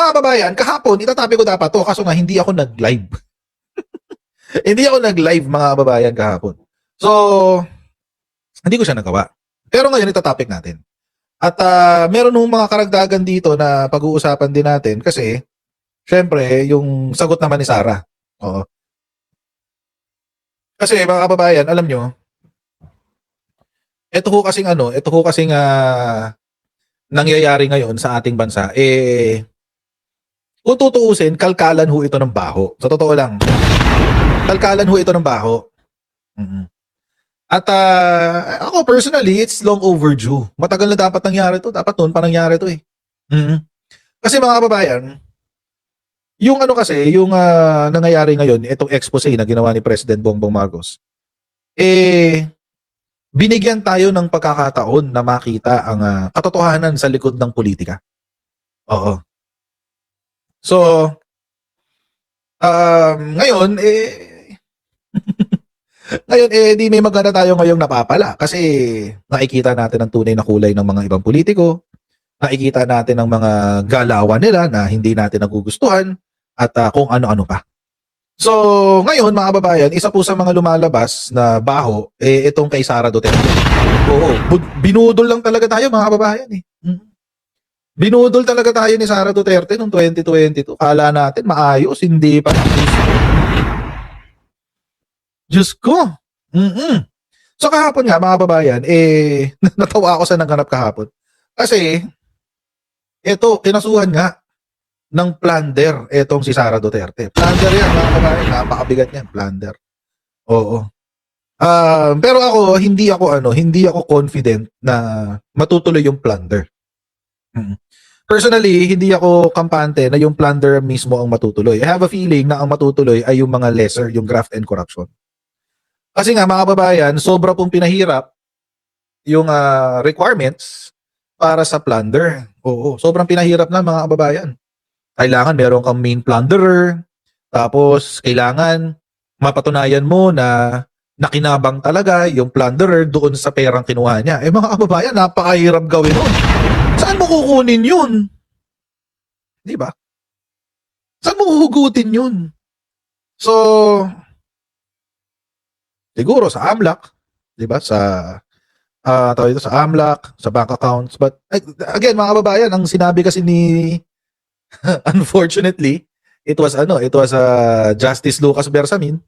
mga kababayan, kahapon, itatabi ko dapat to, kaso nga hindi ako nag-live. Hindi ako nag-live mga kababayan kahapon. So, hindi ko siya nagawa. Pero ngayon, itatopic natin. At meron nung mga karagdagan dito na pag-uusapan din natin kasi, syempre, yung sagot naman ni Sarah. Oo. Kasi mga kababayan, alam nyo, ito ho kasing nangyayari ngayon sa ating bansa, kung tutuusin, kalkalan ho ito ng baho. Sa totoo lang, kalkalan ho ito ng baho. Mm-hmm. At ako personally, it's long overdue. Matagal na dapat nangyari to. Dapat noon pa nangyari to eh. Mm-hmm. Kasi mga kababayan, yung nangyayari ngayon, itong expose na ginawa ni President Bongbong Marcos, binigyan tayo ng pagkakataon na makita ang katotohanan sa likod ng politika. Oo. So, ngayon, ngayon, di may maganda tayo ngayong napapala kasi nakikita natin ang tunay na kulay ng mga ibang politiko, nakikita natin ang mga galawan nila na hindi natin nagugustuhan at kung ano-ano pa. So, ngayon mga kababayan, isa po sa mga lumalabas na baho, itong kay Sara Duterte. Oo, binudol lang talaga tayo mga kababayan eh. Binudol talaga tayo ni Sara Duterte noong 2022. Kala natin maayos, hindi pa. Diyos ko. So kahapon nga mga kababayan, natawa ako sa naganap kahapon. Kasi, kinasuhan nga ng plunder etong si Sara Duterte. Plunder yan mga kababayan, napakabigat niyan, plunder. Oo. Pero ako, hindi ako confident na matutuloy yung plunder. Personally, hindi ako kampante na yung plunder mismo ang matutuloy. I have a feeling na ang matutuloy ay yung mga lesser, yung graft and corruption. Kasi nga mga kababayan, sobra pong pinahirap yung requirements para sa plunder. Oo, sobrang pinahirap na mga kababayan. Kailangan meron kang main plunderer, tapos kailangan mapatunayan mo na nakinabang talaga yung plunderer doon sa perang kinuha niya. Mga kababayan, napakahirap gawin nun. Saan mo kukunin yun? Di ba? Saan mo huhugutin yun? So, siguro sa AMLAC, 'di ba? Sa sa AMLAC, sa bank accounts. But again, mga kababayan, ang sinabi kasi ni unfortunately, it was Justice Lucas Bersamin.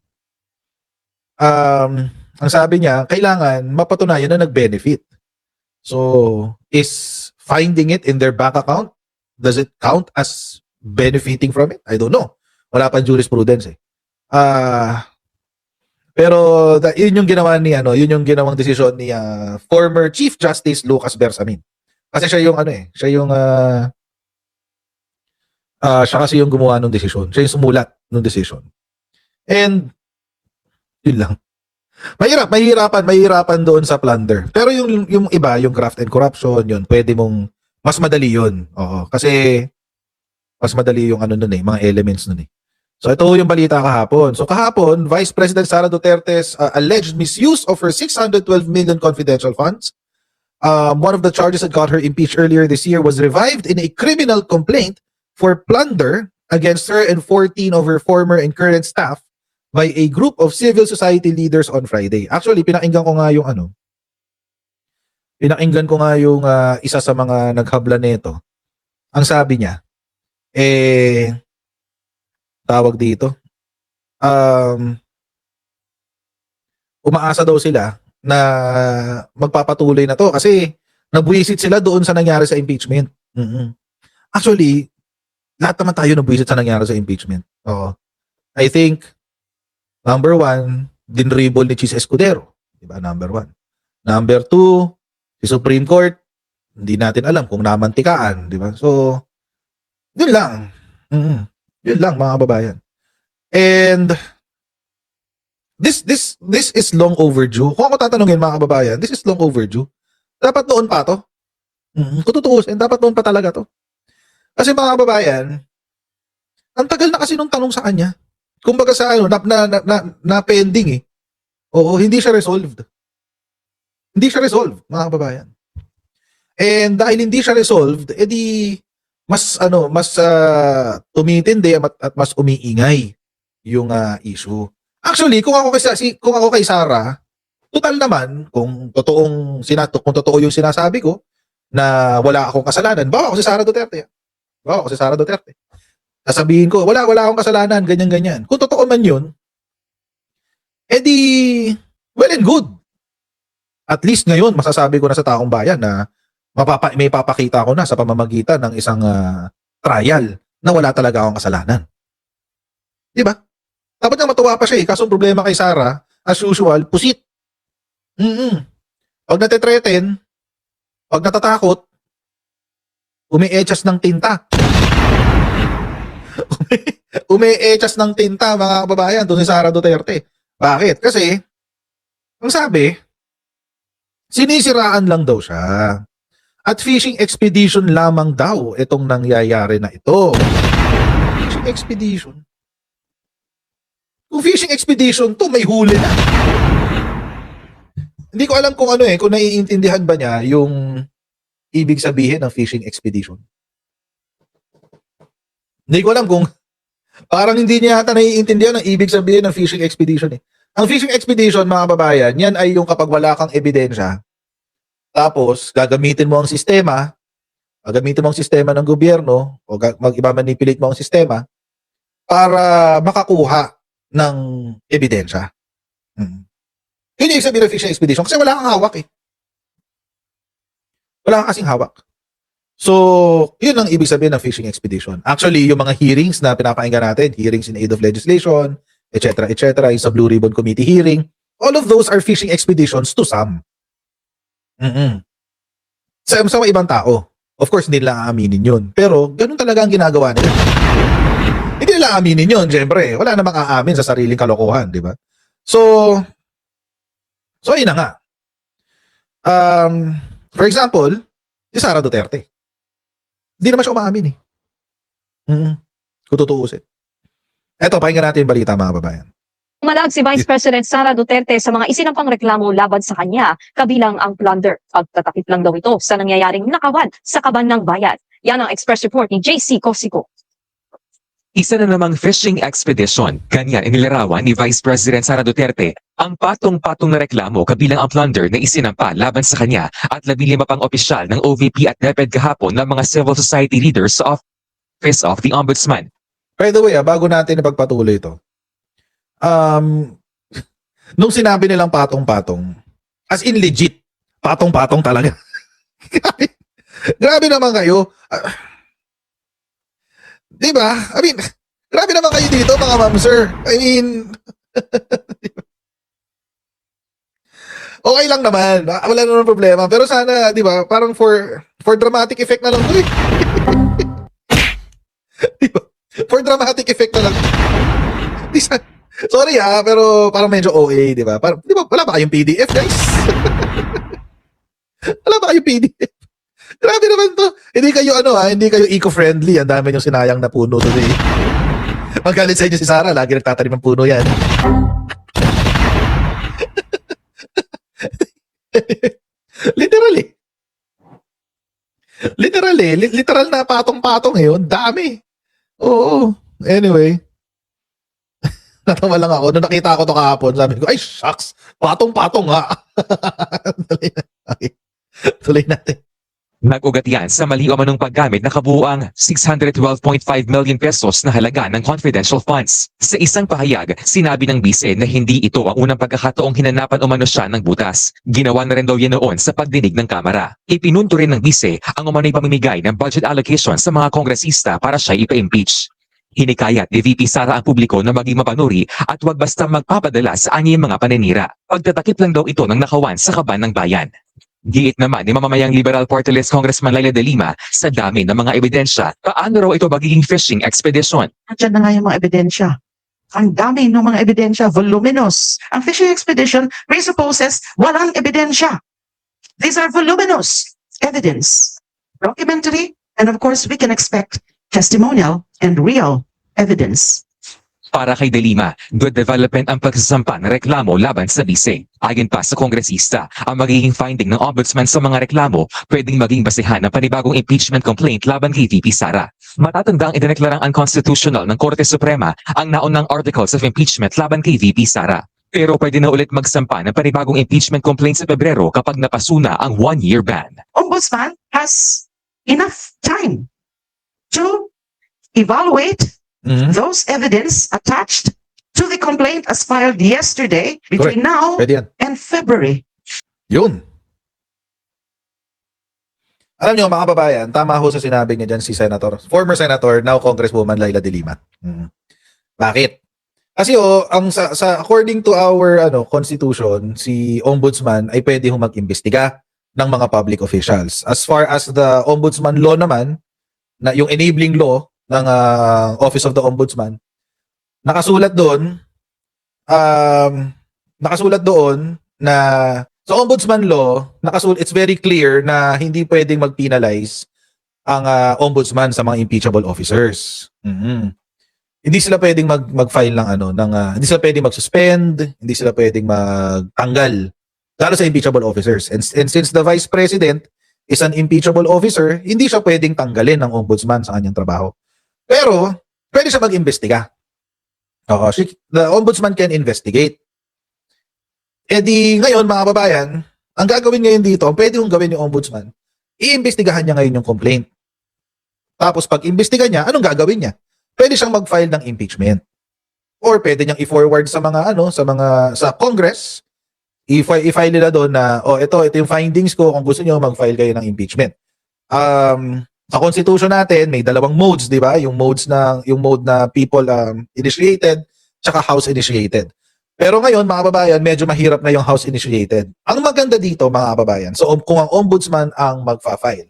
Ang sabi niya, kailangan mapatunayan na nag-benefit. So, is finding it in their bank account, does it count as benefiting from it? I don't know. Wala pa jurisprudence eh. Pero yun yung ginawa yun yung ginawang desisyon ni former Chief Justice Lucas Bersamin. Kasi siya kasi yung gumawa ng desisyon. Siya yung sumulat ng desisyon. And yun lang. Mahirapan doon sa plunder. Pero yung iba, yung graft and corruption, yun pwede mong mas madali yun. Oo, kasi mas madali yung mga elements nun eh. So ito yung balita kahapon. So kahapon, Vice President Sara Duterte's alleged misuse of her 612 million confidential funds. One of the charges that got her impeached earlier this year was revived in a criminal complaint for plunder against her and 14 of her former and current staff by a group of civil society leaders on Friday. Actually, pinakinggan ko nga yung isa sa mga naghabla nito. Ang sabi niya, tawag dito, umaasa daw sila na magpapatuloy na to kasi nabwisit sila doon sa nangyari sa impeachment. Actually, lahat naman tayo nabwisit sa nangyari sa impeachment. Oo. I think, number 1, dinribol ni Chis Escudero. Diba? Number 1. Number 2, si Supreme Court, hindi natin alam kung namantikaan. Diba? So, yun lang. Yun lang mga kababayan. And this is long overdue. Kung ako tatanungin mga kababayan, this is long overdue. Dapat noon pa to. Kung tutuusin, dapat noon pa talaga to. Kasi mga kababayan, ang tagal na kasi nung tanong sa kanya. Kumbaga sa na pending eh. Oo, hindi siya resolved. Hindi siya resolved, mga kababayan. And dahil hindi siya resolved, edi tumitindi at mas umiingay yung issue. Actually, kung ako kay Sara, total naman kung totoo yung sinasabi ko na wala akong kasalanan, bawa ako si Sara Duterte. Bawa ako si Sara Duterte. Sasabihin ko, wala akong kasalanan, ganyan. Kung totoo man yun, edi, well and good. At least ngayon, masasabi ko na sa taong bayan na may papakita ko na sa pamamagitan ng isang trial na wala talaga akong kasalanan. Di ba? Dapat nga matuwa pa siya eh. Kaso ang problema kay Sara, as usual, pusit. Pag natitreten, pag natatakot, umi-etchas ng tinta. Umi-etchas ng tinta, mga kababayan, doon si Sara Duterte. Bakit? Kasi, ang sabi, sinisiraan lang daw siya. At fishing expedition lamang daw itong nangyayari na ito. Fishing expedition? Kung fishing expedition to, may huli na. Hindi ko alam kung kung naiintindihan ba niya yung ibig sabihin ng fishing expedition. Hindi ko alam kung parang hindi niya yata naiintindihan ang ibig sabihin ng fishing expedition eh. Ang fishing expedition, mga babayan, yan ay yung kapag wala kang ebidensya, tapos gagamitin mo ang sistema ng gobyerno o manipulate mo ang sistema para makakuha ng ebidensya. Yun yung sabihin ng fishing expedition kasi wala kang hawak eh. Wala kang kasing hawak. So, yun ang ibig sabihin ng fishing expedition. Actually, yung mga hearings na pinapakinggan natin, hearings in aid of legislation, etc., yung sa Blue Ribbon Committee hearing, all of those are fishing expeditions to some. Sa mga ibang tao. Of course, hindi nila aaminin yun. Pero, ganun talaga ang ginagawa nila. Hindi nila aaminin yun, syempre. Wala namang aamin sa sariling kalokohan, di ba? So, ayun na nga. For example, si Sara Duterte. Hindi naman siya umaamin eh. Kung tutuusin. Eto, pakinggan natin yung balita, mga babayan. Umalag si Vice President Sara Duterte sa mga isinampang reklamo laban sa kanya, kabilang ang plunder. Pagtatakip lang daw ito sa nangyayaring nakawan sa kaban ng bayan. Yan ang Express Report ni JC Cosico. Isa na namang fishing expedition, ganyan inilarawan ni Vice President Sara Duterte ang patong-patong na reklamo kabilang ang plunder na isinampa laban sa kanya at 15 pang opisyal ng OVP at DepEd kahapon ng mga civil society leaders sa Office of the Ombudsman. By the way, bago natin ipagpatuloy ito, nung sinabi nilang patong-patong, as in legit, patong-patong talaga. Grabe naman kayo. Di ba? I mean, grabe naman kayo dito, mga ma'am, sir. I mean, okay lang naman. Wala naman problema. Pero sana, di ba, parang for dramatic effect na lang. Di ba? For dramatic effect na lang. Sorry pero parang medyo OA, di ba? Di ba, wala ba kayong PDF, guys? Wala ba kayong PDF? Grabe naman to. Hindi kayo hindi kayo eco-friendly. Ang dami yung sinayang na puno today. Magalit sa inyo si Sara, lagi nagtatanim ng puno yan. Literal na patong-patong yun. Dami. Oo. Anyway. Natawa lang ako. Nung nakita ko to kahapon, sabi ko, ay, shucks. Patong-patong ha. Okay. Tuloy natin. Nag-ugat yan sa mali o manong paggamit na kabuuang 612.5 million pesos na halaga ng confidential funds. Sa isang pahayag, sinabi ng bise na hindi ito ang unang pagkakataong hinanapan umano siya ng butas. Ginawa na rin daw yan noon sa pagdinig ng Kamara. Ipinunto rin ng bise ang umano'y pamimigay ng budget allocation sa mga kongresista para siya ipa-impeach. Hinikayat ni VP Sara ang publiko na maging mapanuri at huwag basta magpapadala sa anyang mga paninira. Pagtatakip lang daw ito ng nakawan sa kaban ng bayan. Giit naman ni mamamayang Liberal Party List Congressman Laila de Lima, sa dami ng mga ebidensya, paano raw ito magiging fishing expedition? Diyan na nga yung mga ebidensya. Ang dami ng mga ebidensya, voluminous. Ang fishing expedition presupposes walang ebidensya. These are voluminous evidence, documentary, and of course we can expect testimonial and real evidence. Para kay De Lima, good development ang pagsasampa ng reklamo laban sa bise. Ayon pa sa kongresista, ang magiging finding ng ombudsman sa mga reklamo pwedeng maging basehan ng panibagong impeachment complaint laban kay VP Sara. Matatandang idineklarang unconstitutional ng Korte Suprema ang naunang articles of impeachment laban kay VP Sara. Pero pwede na ulit magsampa ng panibagong impeachment complaint sa Pebrero kapag napasuna ang 1-year ban. Ombudsman has enough time to evaluate Mhm. those evidence attached to the complaint as filed yesterday between now Pwede yan. and February. Yun. Alam niyo mga kababayan, tama ho sa sinabi niya dyan si former Senator, now Congresswoman Laila De Lima. Bakit? Kasi according to our constitution, si ombudsman ay pwede ho mag-imbestiga ng mga public officials. As far as the ombudsman law naman, na yung enabling law ng Office of the Ombudsman, nakasulat doon na sa ombudsman law, it's very clear na hindi pwedeng mag-penalize ang ombudsman sa mga impeachable officers. Hindi sila pwedeng mag-file hindi sila pwedeng mag-suspend, hindi sila pwedeng magtanggal lalo sa impeachable officers. And since the vice president is an impeachable officer, hindi siya pwedeng tanggalin ng ombudsman sa kanyang trabaho. Pero pwede siya mag-imbestiga. The ombudsman can investigate. Eh di ngayon mga kababayan, ang gagawin ngayon dito, ang pwede kong gawin yung ombudsman, iimbestigahan niya ngayon yung complaint. Tapos pag imbestiga niya, anong gagawin niya? Pwede siyang mag-file ng impeachment. Or pwede niyang i-forward sa sa Congress, i-file nila doon na ito yung findings ko, kung gusto niyo mag-file kayo ng impeachment. Sa constitution natin may dalawang modes, di ba? Yung mode na people initiated tsaka house initiated. Pero ngayon mga kababayan, medyo mahirap na yung house initiated. Ang maganda dito mga kababayan, so kung ang ombudsman ang magfa-file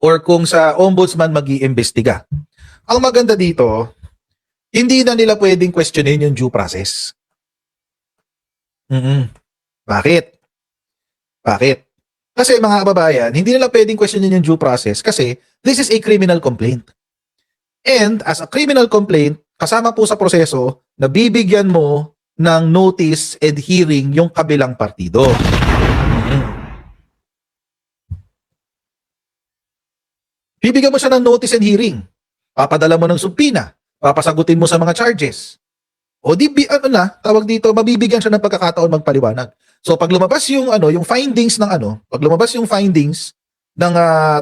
or kung sa ombudsman mag-iimbestiga, ang maganda dito, hindi na nila pwedeng questionin yung due process. Bakit? Kasi mga kababayan, hindi nila pwedeng questionin yung due process kasi this is a criminal complaint. And as a criminal complaint, kasama po sa proseso na bibigyan mo ng notice and hearing yung kabilang partido. Bibigyan mo siya ng notice and hearing. Papadala mo ng subpoena. Papasagutin mo sa mga charges. O tawag dito, mabibigyan siya ng pagkakataon magpaliwanag. So pag lumabas yung findings ng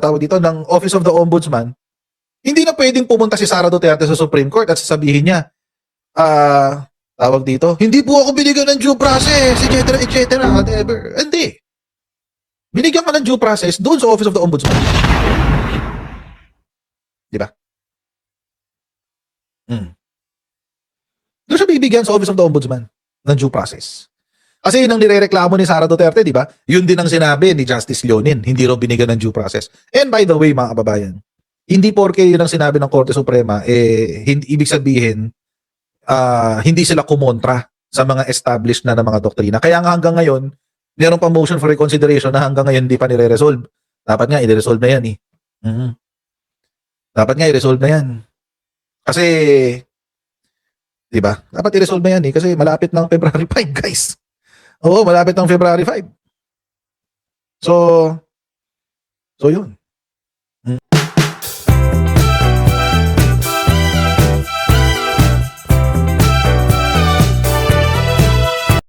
tawag dito ng Office of the Ombudsman, hindi na pwedeng pumunta si Sara Duterte sa Supreme Court at sasabihin niya, tawag dito, hindi po ako binigyan ng due process, etc., whatever. Hindi. Binigyan ka ng due process doon sa Office of the Ombudsman. Di ba? Doon siya bibigyan sa Office of the Ombudsman ng due process. Kasi yun ang nirereklamo ni Sara Duterte, di ba? Yun din ang sinabi ni Justice Leonin, hindi raw binigyan ng due process. And by the way, mga kababayan, hindi porke yun ang sinabi ng Korte Suprema, ibig sabihin, hindi sila kumontra sa mga established na mga doktrina. Kaya nga hanggang ngayon, meron pa motion for reconsideration na hanggang ngayon hindi pa nire-resolve. Dapat nga, i-resolve na yan eh. Dapat nga, i-resolve na yan. Kasi, di ba? Dapat i-resolve na yan eh. Kasi malapit ng February 5, guys. Oo, malapit ng February 5. So yun.